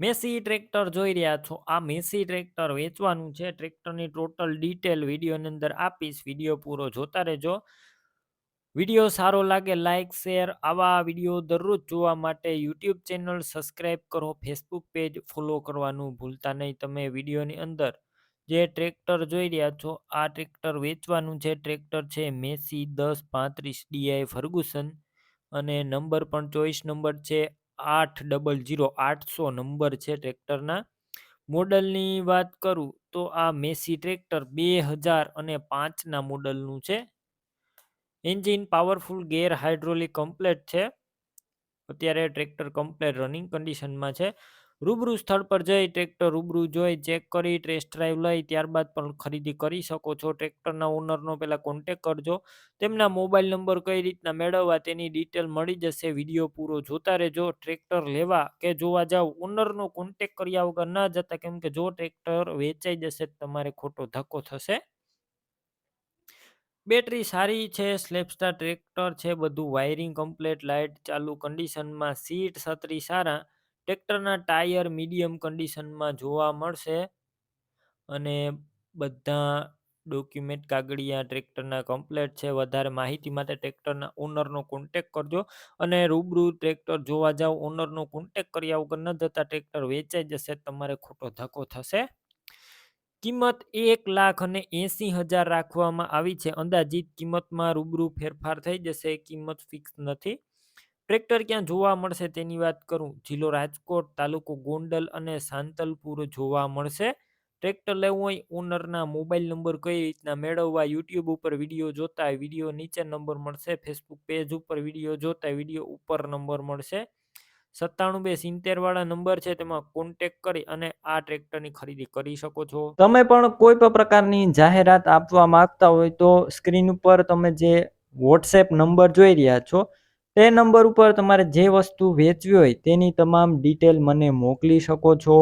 Massey tractor જોઈ રહ્યા છો. આ મેસી ટ્રેક્ટર વેચવાનું છે. ટ્રેક્ટરની ટોટલ ડિટેલ વિડીયોની અંદર આપીશ. વિડીયો પૂરો જોતા રહેજો. વિડીયો સારો લાગે લાઇક શેર. આવા વિડીયો દરરોજ જોવા માટે યુટ્યુબ ચેનલ સબસ્ક્રાઈબ કરો. ફેસબુક પેજ ફોલો કરવાનું ભૂલતા નહીં. તમે વિડીયોની અંદર જે ટ્રેક્ટર જોઈ રહ્યા છો આ ટ્રેક્ટર વેચવાનું છે. ટ્રેક્ટર છે મેસી 1035 ડીઆઈ ફર્ગુસન અને નંબર પણ ચોઈસ નંબર છે 800 નંબર છે ટ્રેક્ટરના. મોડલની વાત કરું તો આ મેસી ટ્રેક્ટર 2005ના મોડલનું છે. એન્જિન પાવરફુલ, ગેર હાઇડ્રોલિક કમ્પ્લેટ છે. અત્યારે ટ્રેક્ટર કમ્પ્લેટ રનિંગ કન્ડિશનમાં છે. રૂબરૂ સ્થળ પર જઈ ટ્રેક્ટર રૂબરૂ જોઈ ચેક કરી ટેસ્ટ ડ્રાઈવ લઈ ત્યારબાદ પણ ખરીદી કરી શકો છો. ટ્રેક્ટરના ઓનરનો પહેલાં કોન્ટેક કરજો. તેમના મોબાઈલ નંબર કઈ રીતના મેળવવા તેની ડિટેલ મળી જશે. વિડીયો પૂરો જોતા રહેજો. ટ્રેક્ટર લેવા કે જોવા જાવ ઓનરનો કોન્ટેક કર્યા વગર ના જતા, કેમ કે જો ટ્રેક્ટર વેચાઈ જશે તમારે ખોટો ધક્કો થશે. બેટરી સારી છે. સ્લેપસ્ટાર ટ્રેક્ટર છે. બધું વાયરિંગ કમ્પ્લેટ, લાઇટ ચાલુ કન્ડિશનમાં, સીટ છત્રી સારા. ટ્રેક્ટરના ટાયર મીડિયમ કન્ડિશનમાં જોવા મળશે અને બધા ડોક્યુમેન્ટ કાગળિયા ટ્રેક્ટરના કમ્પ્લેટ છે. વધારે માહિતી માટે ટ્રેક્ટરના ઓનરનો કોન્ટેક કરજો અને રૂબરૂ ટ્રેક્ટર જોવા જાવ. ઓનરનો કોન્ટેક કર્યા વગર ન જતા ટ્રેક્ટર વેચાઈ જશે, તમારે ખોટો ધક્કો થશે. કિંમત 1,80,000 રાખવામાં આવી છે. અંદાજિત કિંમતમાં રૂબરૂ ફેરફાર થઈ જશે. કિંમત ફિક્સ નથી. ટ્રેક્ટર ક્યાં જોવા મળશે તેની વાત કરું. જિલ્લો રાજકોટ, તાલુકો ગોંડલ અને સાંતલપુર જોવા મળશે. ટ્રેક્ટર લેવું હોય ઓનરના મોબાઈલ નંબર કઈ રીતના મેળવવા, યુટ્યુબ ઉપર વિડીયો જોતા વિડીયો નીચે નંબર મળશે. ફેસબુક પેજ ઉપર વિડીયો જોતા વિડીયો ઉપર નંબર મળશે. 97 2 70 વાળા નંબર છે, તેમાં કોન્ટેક કરી અને આ ટ્રેક્ટરની ખરીદી કરી શકો છો. તમે પણ કોઈ પણ પ્રકારની જાહેરાત આપવા માંગતા હોય તો સ્ક્રીન ઉપર તમે જે વોટ્સએપ નંબર જોઈ રહ્યા છો તે નંબર ઉપર તમારે જે વસ્તુ વેચવી હોય તેની તમામ ડિટેલ મને મોકલી શકો છો.